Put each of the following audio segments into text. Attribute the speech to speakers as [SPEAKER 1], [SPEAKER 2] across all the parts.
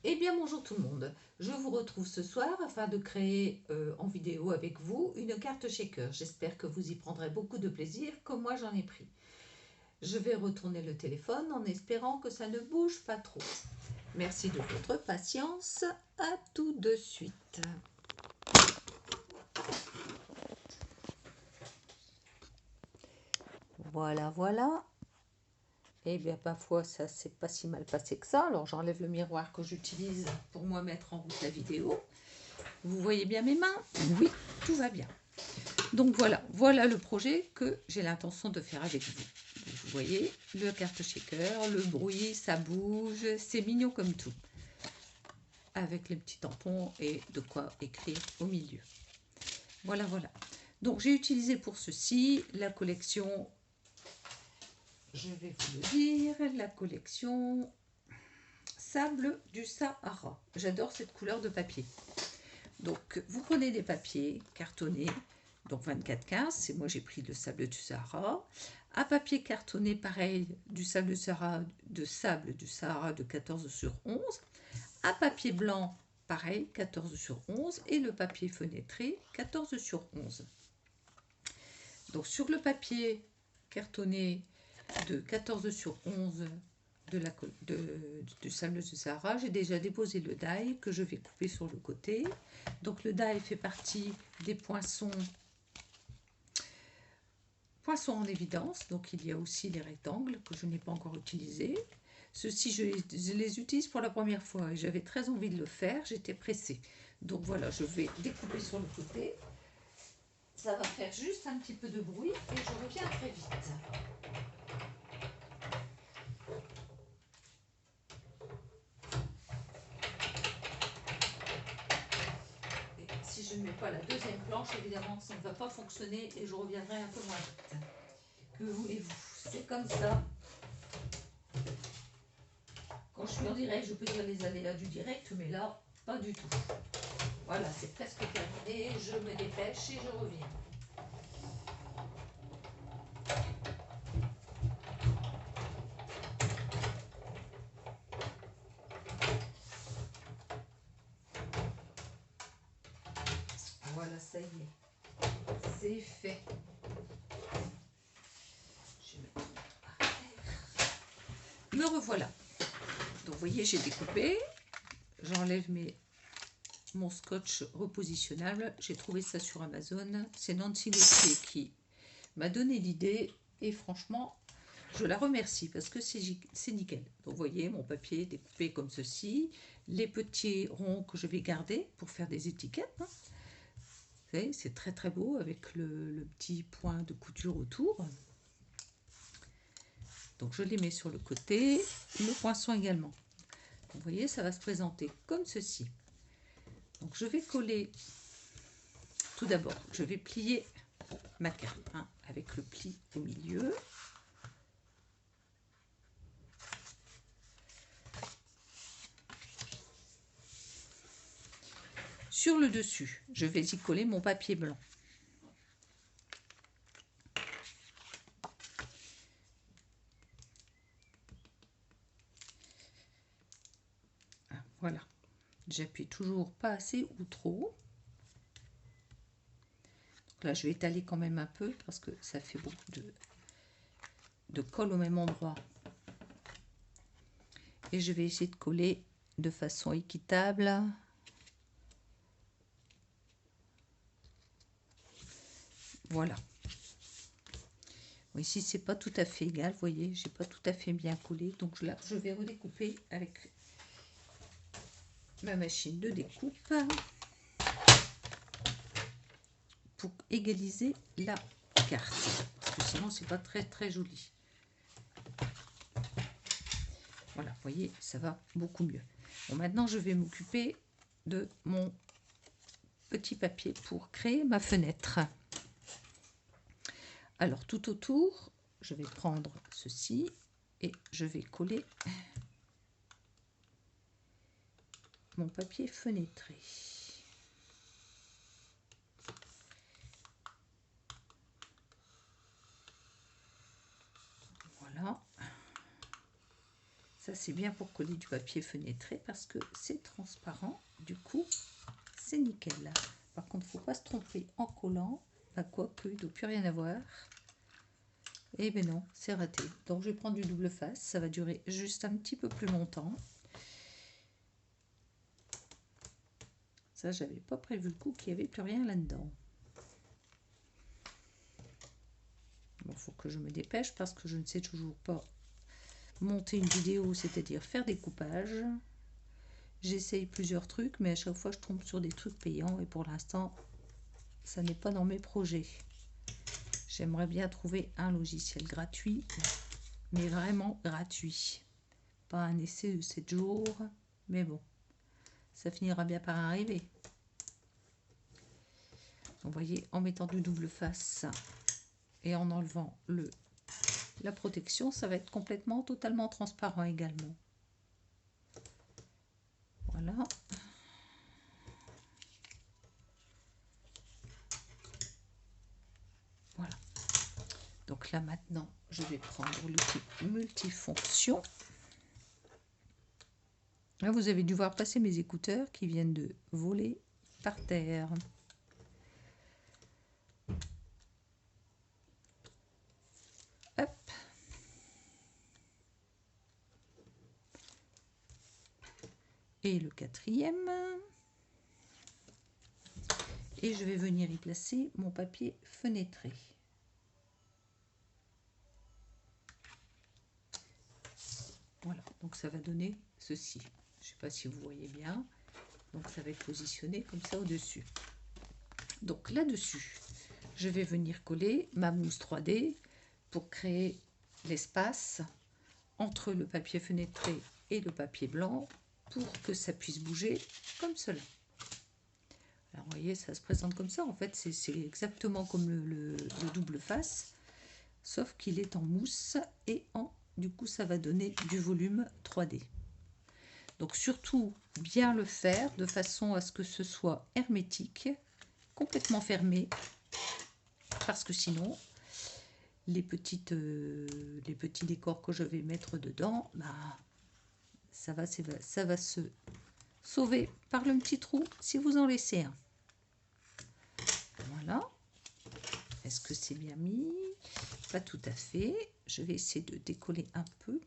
[SPEAKER 1] Eh bien bonjour tout le monde, je vous retrouve ce soir afin de créer en vidéo avec vous une carte shaker. J'espère que vous y prendrez beaucoup de plaisir comme moi j'en ai pris. Je vais retourner le téléphone en espérant que ça ne bouge pas trop. Merci de votre patience, à tout de suite. Voilà, voilà. Eh bien parfois ça s'est pas si mal passé que ça, alors j'enlève le miroir que j'utilise pour moi mettre en route la vidéo. Vous voyez bien mes mains? Oui, tout va bien. Donc voilà le projet que j'ai l'intention de faire avec vous. Donc, vous voyez, le carte shaker, le bruit, ça bouge, c'est mignon comme tout. Avec les petits tampons et de quoi écrire au milieu. Voilà. Donc j'ai utilisé pour ceci la collection, je vais vous le dire, la collection Sable du Sahara. J'adore cette couleur de papier. Donc vous prenez des papiers cartonnés, donc 24-15, c'est moi j'ai pris le sable du Sahara. Un papier cartonné pareil du sable du Sahara de 14/11. Un papier blanc pareil 14/11 et le papier fenêtré 14/11. Donc sur le papier cartonné de 14/11 du sable du Sahara, j'ai déjà déposé le die que je vais couper sur le côté. Donc le die fait partie des poinçons en évidence, donc il y a aussi les rectangles que je n'ai pas encore utilisés. Ceux-ci, je les utilise pour la première fois et j'avais très envie de le faire, j'étais pressée. Donc voilà, je vais découper sur le côté. Ça va faire juste un petit peu de bruit et je reviens très vite. Et si je ne mets pas la deuxième planche, évidemment, ça ne va pas fonctionner et je reviendrai un peu moins vite. Que voulez-vous? C'est comme ça. Quand je suis en direct, je peux dire les aléas du direct, mais là, pas du tout. Voilà, c'est presque terminé. Je me dépêche et je reviens. Voilà, ça y est. C'est fait. Je vais mettre par terre. Me revoilà. Donc, vous voyez, j'ai découpé. J'enlève mon scotch repositionnable. J'ai trouvé ça sur Amazon. C'est Nancy Gauthier qui m'a donné l'idée. Et franchement, je la remercie parce que c'est nickel. Donc, vous voyez, mon papier découpé comme ceci. Les petits ronds que je vais garder pour faire des étiquettes. Vous voyez, c'est très très beau avec le petit point de couture autour. Donc, je les mets sur le côté. Le poinçon également. Vous voyez, ça va se présenter comme ceci. Donc, je vais coller. Tout d'abord, je vais plier ma carte avec le pli au milieu. Sur le dessus, je vais y coller mon papier blanc. Voilà. J'appuie toujours pas assez ou trop. Donc là, je vais étaler quand même un peu parce que ça fait beaucoup de colle au même endroit. Et je vais essayer de coller de façon équitable. Voilà. Ici, c'est pas tout à fait égal, vous voyez, j'ai pas tout à fait bien collé. Donc là, je vais redécouper avec ma machine de découpe pour égaliser la carte. Parce que sinon, c'est pas très très joli. Voilà, vous voyez, ça va beaucoup mieux. Bon, maintenant, je vais m'occuper de mon petit papier pour créer ma fenêtre. Alors, tout autour, je vais prendre ceci et je vais coller mon papier fenêtré. Voilà. Ça, c'est bien pour coller du papier fenêtré parce que c'est transparent. Du coup, c'est nickel. Par contre, il ne faut pas se tromper en collant. Bah, quoique, il ne doit plus rien avoir. Et ben non, c'est raté. Donc, je vais prendre du double face. Ça va durer juste un petit peu plus longtemps. Ça, j'avais pas prévu le coup qu'il n'y avait plus rien là-dedans. Bon, faut que je me dépêche parce que je ne sais toujours pas monter une vidéo, c'est-à-dire faire des coupages. J'essaye plusieurs trucs, mais à chaque fois, je tombe sur des trucs payants. Et pour l'instant, ça n'est pas dans mes projets. J'aimerais bien trouver un logiciel gratuit, mais vraiment gratuit. Pas un essai de 7 jours, mais bon, ça finira bien par arriver. Vous voyez, en mettant du double face et en enlevant la protection, ça va être complètement, totalement transparent également. Voilà. Voilà. Donc là maintenant, je vais prendre l'outil multifonction. Là, vous avez dû voir passer mes écouteurs qui viennent de voler par terre. Hop. Et le quatrième. Et je vais venir y placer mon papier fenêtré. Voilà, donc ça va donner ceci. Je ne sais pas si vous voyez bien. Donc ça va être positionné comme ça au-dessus. Donc là-dessus, je vais venir coller ma mousse 3D pour créer l'espace entre le papier fenêtré et le papier blanc pour que ça puisse bouger comme cela. Alors vous voyez, ça se présente comme ça. En fait, c'est exactement comme le double face, sauf qu'il est en mousse et du coup, ça va donner du volume 3D. Donc surtout, bien le faire de façon à ce que ce soit hermétique, complètement fermé, parce que sinon, les petits décors que je vais mettre dedans, bah, ça va se sauver par le petit trou si vous en laissez un. Voilà. Est-ce que c'est bien mis? Pas tout à fait. Je vais essayer de décoller un peu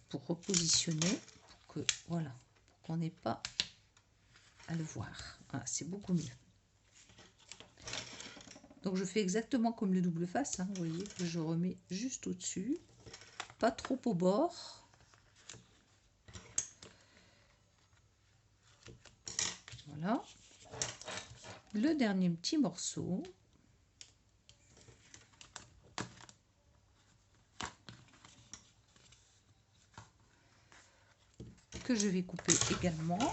[SPEAKER 1] pour repositionner, pour que voilà, pour qu'on n'ait pas à le voir. Voilà, c'est beaucoup mieux. Donc je fais exactement comme le double face, hein, vous voyez, je remets juste au-dessus, pas trop au bord. Voilà. Le dernier petit morceau. Que je vais couper également.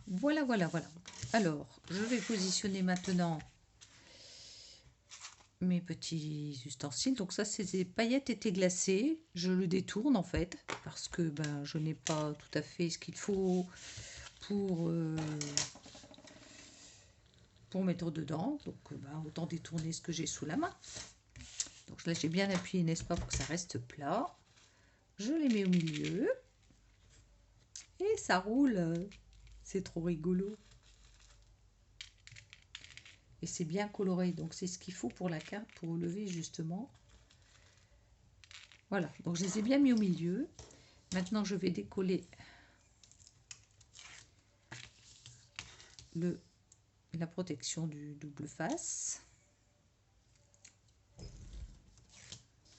[SPEAKER 1] Voilà, voilà, voilà. Alors, je vais positionner maintenant mes petits ustensiles. Donc ça, c'est des paillettes été glacées. Je le détourne en fait, parce que ben, je n'ai pas tout à fait ce qu'il faut pour mettre dedans. Donc ben, autant détourner ce que j'ai sous la main. Donc là, j'ai bien appuyé, n'est-ce pas, pour que ça reste plat. Je les mets au milieu. Et ça roule. C'est trop rigolo. Et c'est bien coloré. Donc c'est ce qu'il faut pour la carte, pour relever justement. Voilà. Donc je les ai bien mis au milieu. Maintenant, je vais décoller la protection du double face.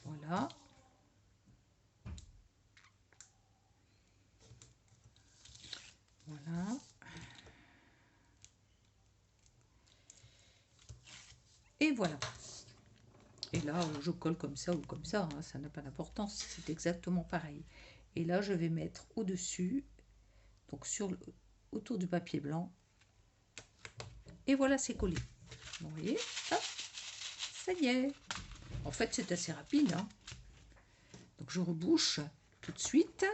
[SPEAKER 1] Voilà. Voilà. Et voilà. Et là, je colle comme ça ou comme ça, hein, ça n'a pas d'importance, c'est exactement pareil. Et là, je vais mettre au-dessus, donc autour du papier blanc. Et voilà, c'est collé. Vous voyez, hop, ça y est. En fait, c'est assez rapide, hein. Donc, je rebouche tout de suite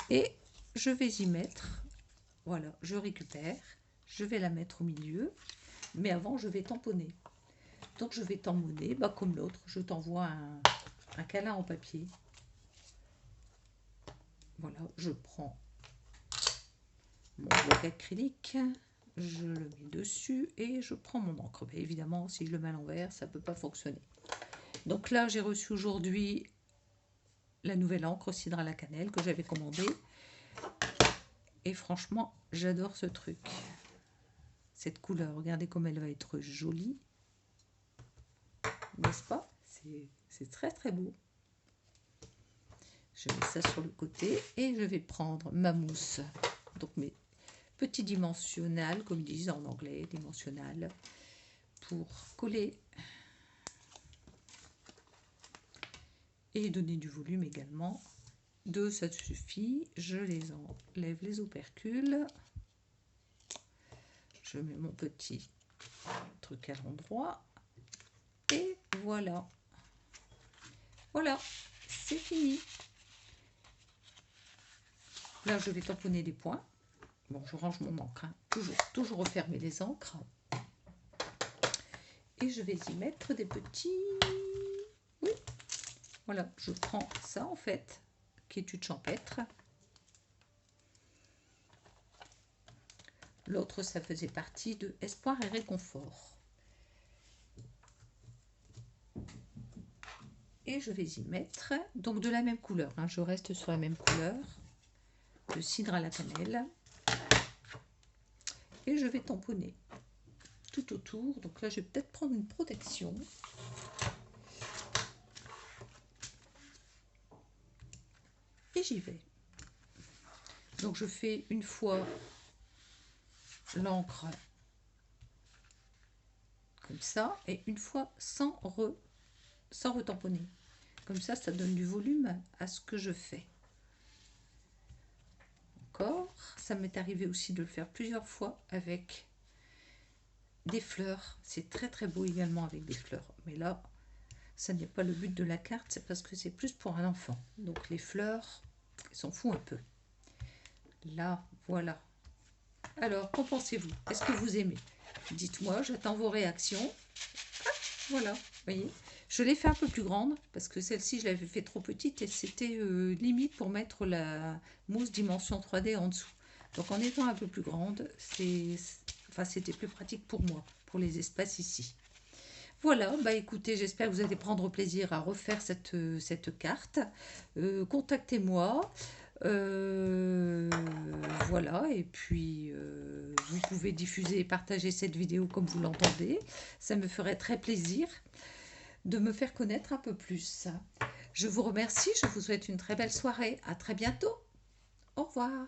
[SPEAKER 1] et je vais y mettre. Voilà, je récupère, je vais la mettre au milieu, mais avant, je vais tamponner. Donc je vais t'emmener, comme l'autre, je t'envoie un câlin en papier. Voilà, je prends mon bloc acrylique, je le mets dessus et je prends mon encre. Mais évidemment, si je le mets à l'envers, ça ne peut pas fonctionner. Donc là, j'ai reçu aujourd'hui la nouvelle encre Cidre à la cannelle que j'avais commandée. Et franchement, j'adore ce truc. Cette couleur, regardez comme elle va être jolie. N'est-ce pas? C'est très très beau. Je mets ça sur le côté et je vais prendre ma mousse. Donc mes petits dimensionnels, comme ils disent en anglais, dimensionnels, pour coller et donner du volume également. 2, ça suffit. Je les enlève les opercules. Je mets mon petit truc à l'endroit. Et voilà. Voilà, c'est fini. Là, je vais tamponner les points. Bon, je range mon encre. Hein. Toujours refermer les encres. Et je vais y mettre des petits... Oui. Voilà, je prends ça en fait, qui est étude champêtre. L'autre, ça faisait partie de Espoir et Réconfort. Et je vais y mettre, donc de la même couleur, hein, je reste sur la même couleur, de cidre à la cannelle. Et je vais tamponner tout autour. Donc là, je vais peut-être prendre une protection. Et j'y vais. Donc je fais une fois l'encre comme ça et une fois sans retamponner. Comme ça, ça donne du volume à ce que je fais. Encore, ça m'est arrivé aussi de le faire plusieurs fois avec des fleurs. C'est très très beau également avec des fleurs. Mais là, ça n'est pas le but de la carte, c'est parce que c'est plus pour un enfant. Donc les fleurs, ils s'en foutent un peu. Là, voilà. Alors, qu'en pensez-vous? Est-ce que vous aimez? Dites-moi, j'attends vos réactions. Ah, voilà, vous voyez. Je l'ai fait un peu plus grande parce que celle-ci, je l'avais fait trop petite et c'était limite pour mettre la mousse dimension 3D en dessous. Donc, en étant un peu plus grande, c'était plus pratique pour moi, pour les espaces ici. Voilà, bah écoutez, j'espère que vous allez prendre plaisir à refaire cette carte. Contactez-moi. Voilà, et puis vous pouvez diffuser et partager cette vidéo comme vous l'entendez. Ça me ferait très plaisir de me faire connaître un peu plus. Je vous remercie, je vous souhaite une très belle soirée. À très bientôt. Au revoir.